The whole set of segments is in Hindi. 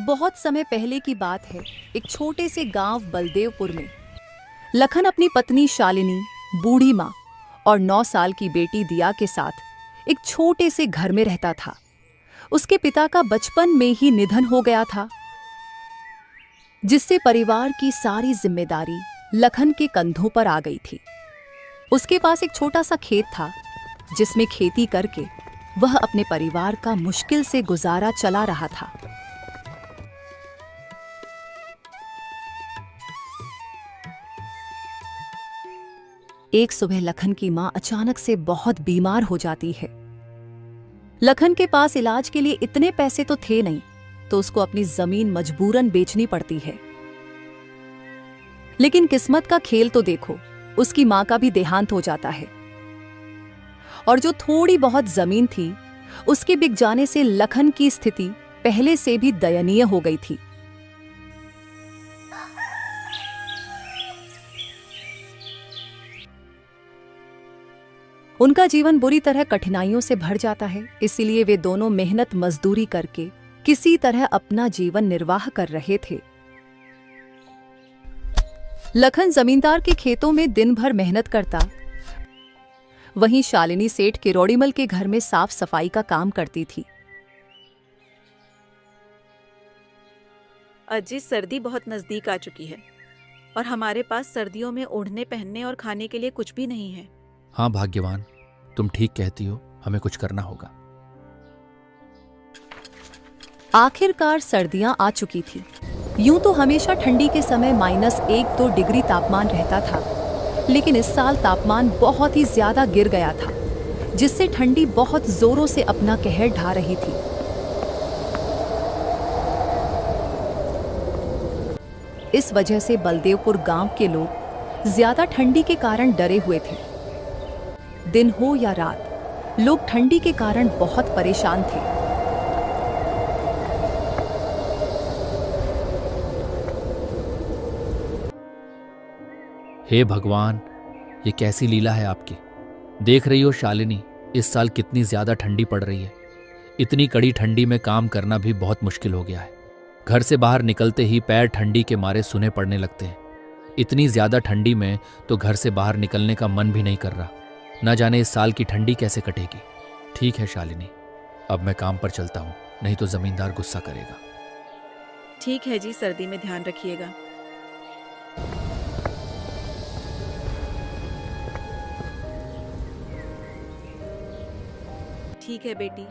बहुत समय पहले की बात है। एक छोटे से गांव बलदेवपुर में लखन अपनी पत्नी शालिनी, बूढ़ी माँ और 9 साल की बेटी दिया के साथ एक छोटे से घर में रहता था। उसके पिता का बचपन में ही निधन हो गया था, जिससे परिवार की सारी जिम्मेदारी लखन के कंधों पर आ गई थी। उसके पास एक छोटा सा खेत था, जिसमें खेती करके वह अपने परिवार का मुश्किल से गुजारा चला रहा था। एक सुबह लखन की मां अचानक से बहुत बीमार हो जाती है। लखन के पास इलाज के लिए इतने पैसे तो थे नहीं, तो उसको अपनी जमीन मजबूरन बेचनी पड़ती है। लेकिन किस्मत का खेल तो देखो, उसकी मां का भी देहांत हो जाता है और जो थोड़ी बहुत जमीन थी उसके बिक जाने से लखन की स्थिति पहले से भी दयनीय हो गई थी। उनका जीवन बुरी तरह कठिनाइयों से भर जाता है, इसीलिए वे दोनों मेहनत मजदूरी करके किसी तरह अपना जीवन निर्वाह कर रहे थे। लखन जमींदार के खेतों में दिन भर मेहनत करता, वहीं शालिनी सेठ किरोड़ीमल के घर में साफ सफाई का काम करती थी। अजी, सर्दी बहुत नजदीक आ चुकी है और हमारे पास सर्दियों में ओढ़ने, पहनने और खाने के लिए कुछ भी नहीं है। हाँ भाग्यवान, तुम ठीक कहती हो, हमें कुछ करना होगा। आखिरकार सर्दियां आ चुकी थी। यूं तो हमेशा ठंडी के समय -1-2 डिग्री तापमान रहता था, लेकिन इस साल तापमान बहुत ही ज्यादा गिर गया था, जिससे ठंडी बहुत जोरों से अपना कहर ढा रही थी। इस वजह से बलदेवपुर गांव के लोग ज्यादा ठंडी के कारण डरे हुए थे। दिन हो या रात, लोग ठंडी के कारण बहुत परेशान थे। हे भगवान, ये कैसी लीला है आपकी। देख रही हो शालिनी, इस साल कितनी ज्यादा ठंडी पड़ रही है। इतनी कड़ी ठंडी में काम करना भी बहुत मुश्किल हो गया है। घर से बाहर निकलते ही पैर ठंडी के मारे सूने पड़ने लगते हैं। इतनी ज्यादा ठंडी में तो घर से बाहर निकलने का मन भी नहीं कर रहा। न जाने इस साल की ठंडी कैसे कटेगी। ठीक है शालिनी, अब मैं काम पर चलता हूँ, नहीं तो जमींदार गुस्सा करेगा। ठीक है जी, सर्दी में ध्यान रखिएगा। ठीक है बेटी,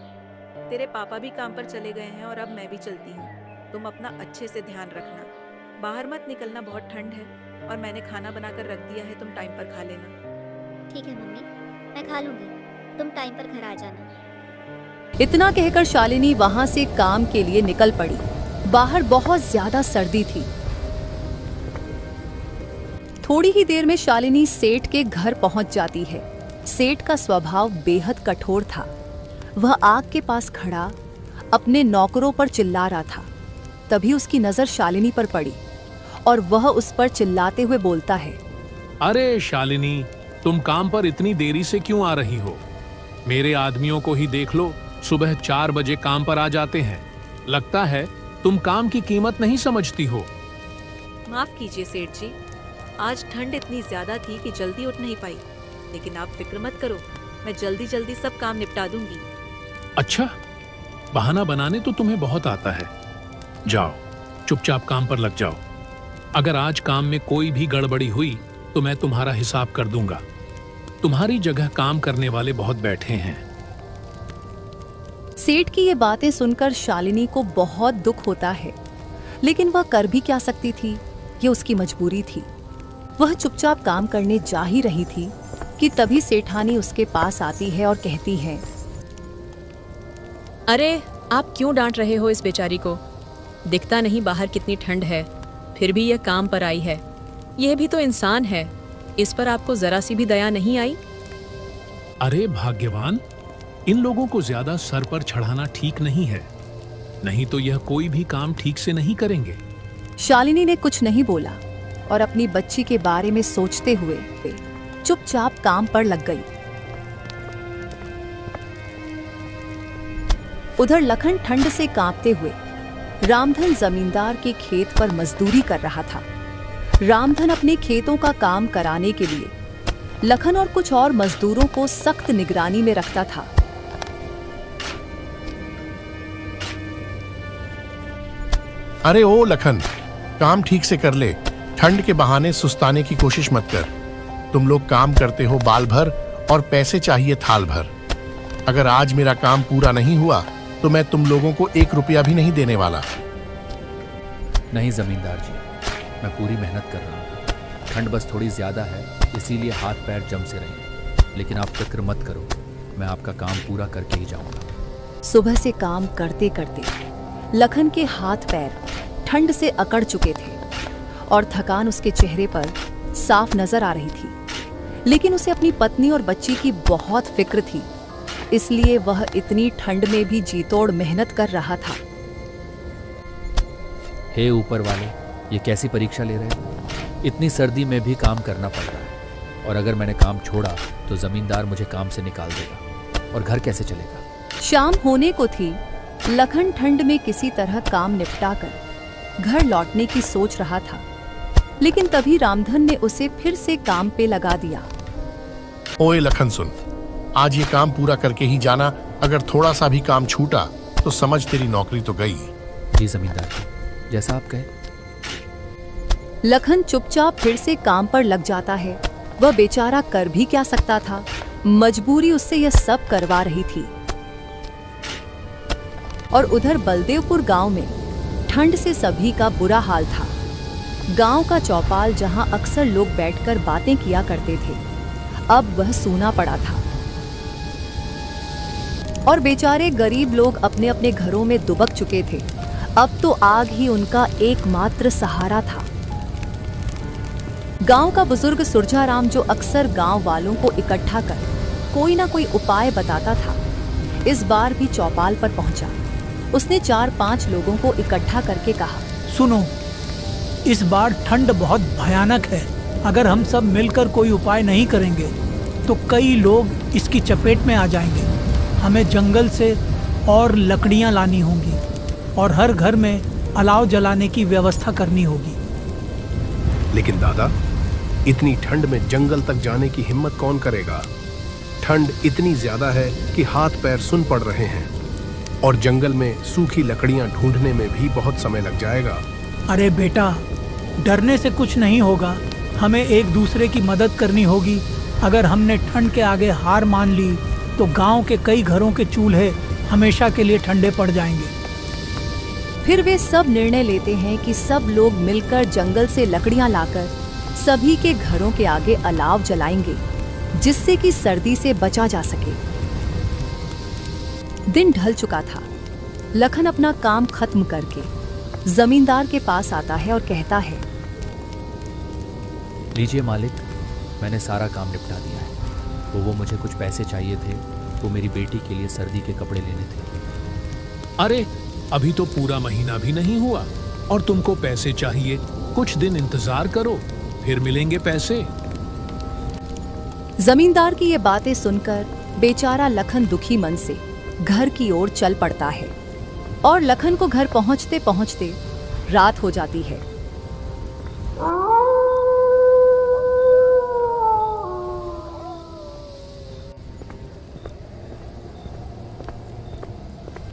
तेरे पापा भी काम पर चले गए हैं और अब मैं भी चलती हूँ। तुम अपना अच्छे से ध्यान रखना, बाहर मत निकलना, बहुत ठंड है और मैंने खाना बनाकर रख दिया है, तुम टाइम पर खा लेना। ठीक है मम्मी, मैं खा लूंगी, तुम टाइम पर घर आ जाना। इतना कहकर शालिनी वहां से काम के लिए निकल पड़ी। बाहर बहुत ज्यादा सर्दी थी। थोड़ी ही देर में शालिनी सेठ के घर पहुंच जाती है। सेठ का स्वभाव बेहद कठोर था। वह आग के पास खड़ा अपने नौकरों पर चिल्ला रहा था। तभी उसकी नजर शालिनी पर पड़ी और वह उस पर चिल्लाते हुए बोलता है, अरे शालिनी, तुम काम पर इतनी देरी से क्यों आ रही हो? मेरे आदमियों को ही देख लो, सुबह 4 बजे काम पर आ जाते हैं। लगता है तुम काम की कीमत नहीं समझती हो। माफ कीजिए सेठ जी, आज ठंड इतनी ज्यादा थी कि जल्दी उठ नहीं पाई, लेकिन आप फिक्र मत करो, मैं जल्दी जल्दी सब काम निपटा दूंगी। अच्छा, बहाना बनाने तो तुम्हें बहुत आता है। जाओ, चुपचाप काम पर लग जाओ। अगर आज काम में कोई भी गड़बड़ी हुई तो मैं तुम्हारा हिसाब कर दूंगा। तुम्हारी जगह काम करने वाले बहुत बैठे हैं। सेठ की ये बातें सुनकर शालिनी को बहुत दुख होता है, लेकिन वह कर भी क्या सकती थी, ये उसकी मजबूरी थी। वह चुपचाप काम करने जा ही रही थी कि तभी सेठानी उसके पास आती है और कहती है, अरे आप क्यों डांट रहे हो इस बेचारी को? दिखता नहीं बाहर कितनी ठंड है, फिर भी यह काम पर आई है। यह भी तो इंसान है, इस पर आपको जरा सी भी दया नहीं आई? अरे भाग्यवान, इन लोगों को ज्यादा सर पर चढ़ाना ठीक नहीं है, नहीं तो यह कोई भी काम ठीक से नहीं करेंगे। शालिनी ने कुछ नहीं बोला और अपनी बच्ची के बारे में सोचते हुए चुपचाप काम पर लग गई। उधर लखन ठंड से कांपते हुए रामधन जमींदार के खेत पर मजदूरी कर रहा था। रामधन अपने खेतों का काम कराने के लिए लखन और कुछ और मजदूरों को सख्त निगरानी में रखता था। अरे ओ लखन, काम ठीक से कर ले। ठंड के बहाने सुस्ताने की कोशिश मत कर। तुम लोग काम करते हो बाल भर और पैसे चाहिए थाल भर। अगर आज मेरा काम पूरा नहीं हुआ तो मैं तुम लोगों को 1 रुपया भी नहीं देने वाला। नहीं जमींदार जी, मैं पूरी मेहनत कर रहा हूँ। ठंड बस थोड़ी ज्यादा है, इसीलिए हाथ पैर जम से रहे। लेकिन आप फिक्र मत करो, मैं आपका काम पूरा करके ही जाऊंगा। सुबह से काम करते करते लखन के हाथ पैर ठंड से अकड़ चुके थे और थकान उसके चेहरे पर साफ नजर आ रही थी। लेकिन उसे अपनी पत्नी और बच्ची की बहुत फिक्र थी, इसलिए वह इतनी ठंड में भी जीतोड़ मेहनत कर रहा था। हे ऊपर वाले, ये कैसी परीक्षा ले रहे हैं? इतनी सर्दी में भी काम करना पड़ रहा है, और अगर मैंने काम छोड़ा तो जमींदार मुझे काम से निकाल देगा, और घर कैसे चलेगा? शाम होने को थी। लखन ठंड में किसी तरह काम निपटाकर घर लौटने की सोच रहा था, लेकिन तभी रामधन ने उसे फिर से काम पे लगा दिया। ओए लखन सुन, आज ये काम पूरा करके ही जाना। अगर थोड़ा सा भी काम छूटा तो समझ तेरी नौकरी तो गई। जी जमींदार जी, जैसा आप कहे। लखन चुपचाप फिर से काम पर लग जाता है। वह बेचारा कर भी क्या सकता था, मजबूरी उससे यह सब करवा रही थी। और उधर बलदेवपुर गांव में ठंड से सभी का बुरा हाल था। गांव का चौपाल जहां अक्सर लोग बैठकर बातें किया करते थे, अब वह सूना पड़ा था। और बेचारे गरीब लोग अपने अपने घरों में दुबक चुके थे। अब तो आग ही उनका एकमात्र सहारा था। गांव का बुजुर्ग सुरजाराम, जो अक्सर गांव वालों को इकट्ठा कर कोई ना कोई उपाय बताता था, इस बार भी चौपाल पर पहुंचा। उसने 4-5 लोगों को इकट्ठा करके कहा, सुनो, इस बार ठंड बहुत भयानक है। अगर हम सब मिलकर कोई उपाय नहीं करेंगे तो कई लोग इसकी चपेट में आ जाएंगे। हमें जंगल से और लकड़ियां लानी होंगी और हर घर में अलाव जलाने की व्यवस्था करनी होगी। लेकिन दादा, इतनी ठंड में जंगल तक जाने की हिम्मत कौन करेगा? ठंड इतनी ज्यादा है कि हाथ पैर सुन पड़ रहे हैं, और जंगल में सूखी लकड़ियां ढूंढने में भी बहुत समय लग जाएगा। अरे बेटा, डरने से कुछ नहीं होगा। हमें एक दूसरे की मदद करनी होगी। अगर हमने ठंड के आगे हार मान ली तो गांव के कई घरों के चूल्हे हमेशा के लिए ठंडे पड़ जाएंगे। फिर वे सब निर्णय लेते हैं कि सब लोग मिलकर जंगल से लकड़ियां लाकर सभी के घरों के आगे अलाव जलाएंगे, जिससे कि सर्दी से बचा जा सके। दिन ढल चुका था। लखन अपना काम खत्म करके जमींदार के पास आता है और कहता है, लीजिए मालिक, मैंने सारा काम निपटा दिया है। वो मुझे कुछ पैसे चाहिए थे, वो मेरी बेटी के लिए सर्दी के कपड़े लेने थे। अरे, अभी तो पूरा महीना भी नहीं हुआ और तुमको पैसे चाहिए? कुछ दिन इंतजार करो, फिर मिलेंगे पैसे। जमींदार की ये बातें सुनकर बेचारा लखन दुखी मन से घर की ओर चल पड़ता है, और लखन को घर पहुंचते पहुंचते रात हो जाती है।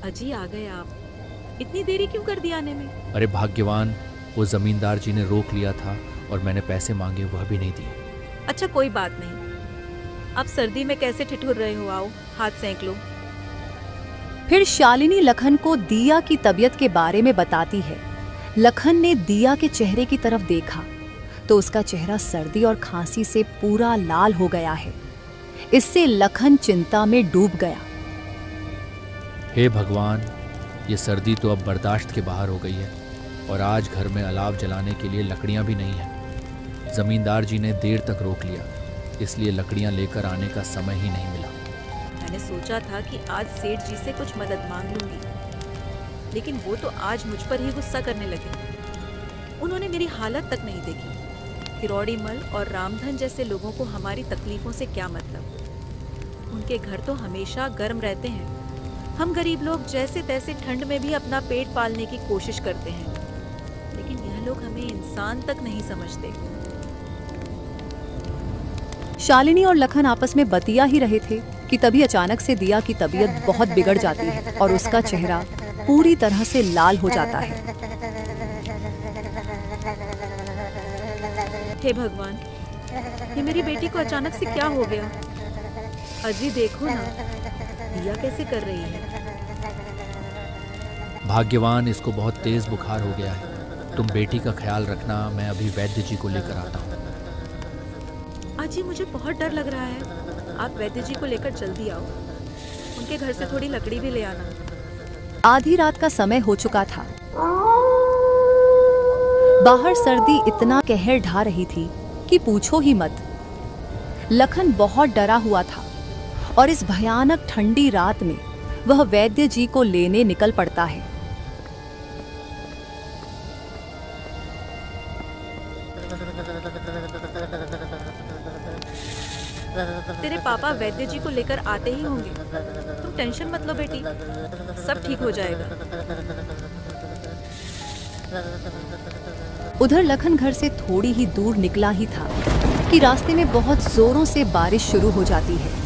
अजी, आ गए आप। इतनी देरी क्यों कर दी आने में? अरे भाग्यवान, वो जमींदार जी ने रोक लिया था और मैंने पैसे मांगे, वह भी नहीं दिए। अच्छा, कोई बात नहीं। अब सर्दी में कैसे ठिठुर रहे हो? आओ, हाथ सेंक लो। फिर शालिनी लखन को दिया की तबीयत के बारे में बताती है। लखन ने दिया के चेहरे की तरफ देखा तो उसका चेहरा सर्दी और खांसी से पूरा लाल हो गया है। इससे लखन चिंता में डूब गया। हे भगवान, ये सर्दी तो अब बर्दाश्त के बाहर हो गई है, और आज घर में अलाव जलाने के लिए लकड़ियां भी नहीं हैं। जमींदार जी ने देर तक रोक लिया, इसलिए लकड़ियां लेकर आने का समय ही नहीं मिला। मैंने सोचा था कि आज सेठ जी से कुछ मदद मांग लूंगी, लेकिन वो तो आज मुझ पर ही गुस्सा करने लगे। उन्होंने मेरी हालत तक नहीं देखी। किरौड़ी मल और रामधन जैसे लोगों को हमारी तकलीफों से क्या मतलब? उनके घर तो हमेशा गर्म रहते हैं, हम गरीब लोग जैसे तैसे ठंड में भी अपना पेट पालने की कोशिश करते हैं, लेकिन यह लोग हमें इंसान तक नहीं समझते। शालिनी और लखन आपस में बतिया ही रहे थे कि तभी अचानक से दिया की तबीयत बहुत बिगड़ जाती है और उसका चेहरा पूरी तरह से लाल हो जाता है। हे भगवान, ये मेरी बेटी को अचानक से क्या हो गया? अजी देखो ना, दिया कैसे कर रही है। भाग्यवान, इसको बहुत तेज बुखार हो गया है। तुम बेटी का ख्याल रखना, मैं अभी वैद्य जी को लेकर आता हूँ। अजी मुझे बहुत डर लग रहा है, आप वैद्य जी को लेकर जल्दी आओ। उनके घर से थोड़ी लकड़ी भी ले आना। आधी रात का समय हो चुका था। बाहर सर्दी इतना कहर ढा रही थी कि पूछो ही मत। लखन बहुत डरा हुआ था और इस भयानक ठंडी रात में वह वैद्य जी को लेने निकल पड़ता है। तेरे पापा वैद्य जी को लेकर आते ही होंगे, तुम टेंशन मत लो बेटी, सब ठीक हो जाएगा। उधर लखन घर से थोड़ी ही दूर निकला ही था कि रास्ते में बहुत जोरों से बारिश शुरू हो जाती है।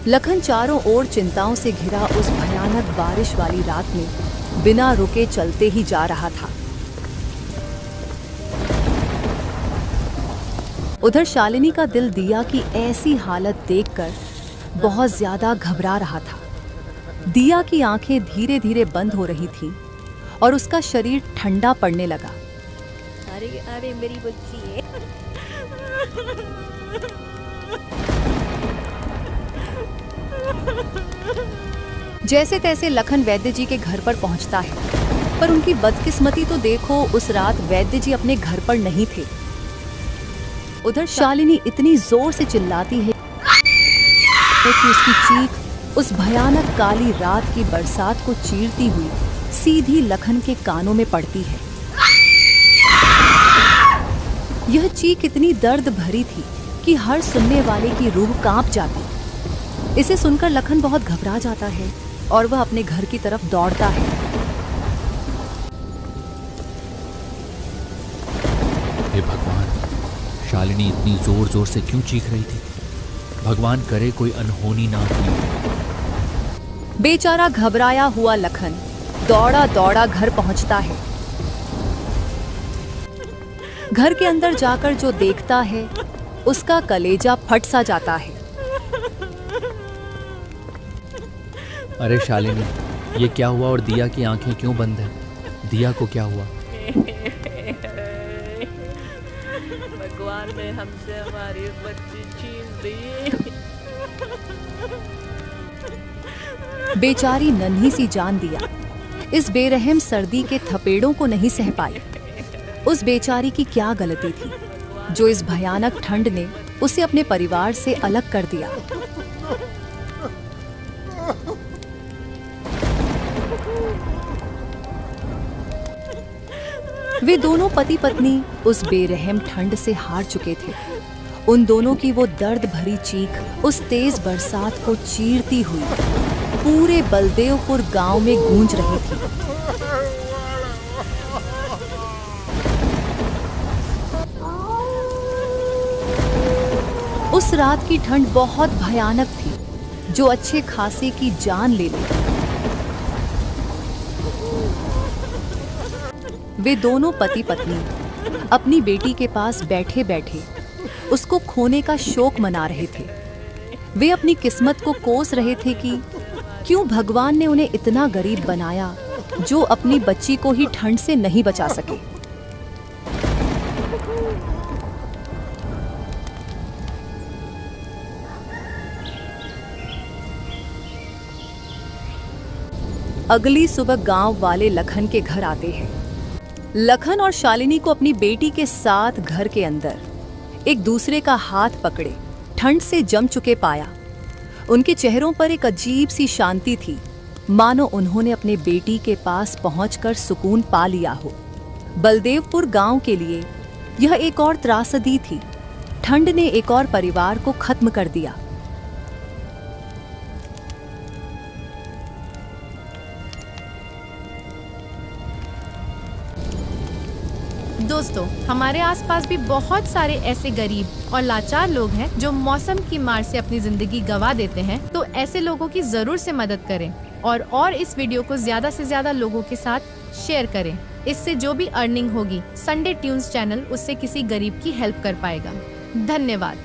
लखन चारों ओर चिंताओं से घिरा उस भयानक बारिश वाली रात में बिना रुके चलते ही जा रहा था। उधर शालिनी का दिल दिया की ऐसी हालत देखकर बहुत ज्यादा घबरा रहा था। दिया की आंखें धीरे धीरे बंद हो रही थीं और उसका शरीर ठंडा पड़ने लगा। अरे अरे मेरी बच्ची है। जैसे तैसे लखन वैद्य जी के घर पर पहुंचता है, पर उनकी बदकिस्मती तो देखो, उस रात वैद्य जी अपने घर पर नहीं थे। उधर शालिनी इतनी जोर से चिल्लाती है कि उसकी चीख उस भयानक काली रात की बरसात को चीरती हुई सीधी लखन के कानों में पड़ती है। यह चीख इतनी दर्द भरी थी कि हर सुनने वाले की रूह कांप जाती। इसे सुनकर लखन बहुत घबरा जाता है और वह अपने घर की तरफ दौड़ता है। हे भगवान, शालिनी इतनी जोर जोर से क्यों चीख रही थी? भगवान करे कोई अनहोनी ना हुई। बेचारा घबराया हुआ लखन दौड़ा दौड़ा घर पहुंचता है। घर के अंदर जाकर जो देखता है उसका कलेजा फट सा जाता है। अरे शालिनी, ये क्या हुआ और दिया की आंखें क्यों बंद हैं? दिया को क्या हुआ? भगवान ने हमसे हमारी बच्ची छीन ली। बेचारी नन्ही सी जान दिया इस बेरहम सर्दी के थपेड़ों को नहीं सह पाई। उस बेचारी की क्या गलती थी जो इस भयानक ठंड ने उसे अपने परिवार से अलग कर दिया। वे दोनों पति पत्नी उस बेरहम ठंड से हार चुके थे। उन दोनों की वो दर्द भरी चीख उस तेज बरसात को चीरती हुई पूरे बलदेवपुर गांव में गूंज रही थी। उस रात की ठंड बहुत भयानक थी जो अच्छे खासे की जान ले ली। वे दोनों पति पत्नी अपनी बेटी के पास बैठे बैठे उसको खोने का शोक मना रहे थे। वे अपनी किस्मत को कोस रहे थे कि क्यों भगवान ने उन्हें इतना गरीब बनाया जो अपनी बच्ची को ही ठंड से नहीं बचा सके। अगली सुबह गांव वाले लखन के घर आते हैं। लखन और शालिनी को अपनी बेटी के साथ घर के अंदर एक दूसरे का हाथ पकड़े ठंड से जम चुके पाया। उनके चेहरों पर एक अजीब सी शांति थी, मानो उन्होंने अपने बेटी के पास पहुंचकर सुकून पा लिया हो। बलदेवपुर गांव के लिए यह एक और त्रासदी थी। ठंड ने एक और परिवार को खत्म कर दिया। दोस्तों, हमारे आसपास भी बहुत सारे ऐसे गरीब और लाचार लोग हैं जो मौसम की मार से अपनी जिंदगी गंवा देते हैं। तो ऐसे लोगों की जरूर से मदद करें और इस वीडियो को ज्यादा से ज्यादा लोगों के साथ शेयर करें। इससे जो भी अर्निंग होगी संडे ट्यून्स चैनल उससे किसी गरीब की हेल्प कर पाएगा। धन्यवाद।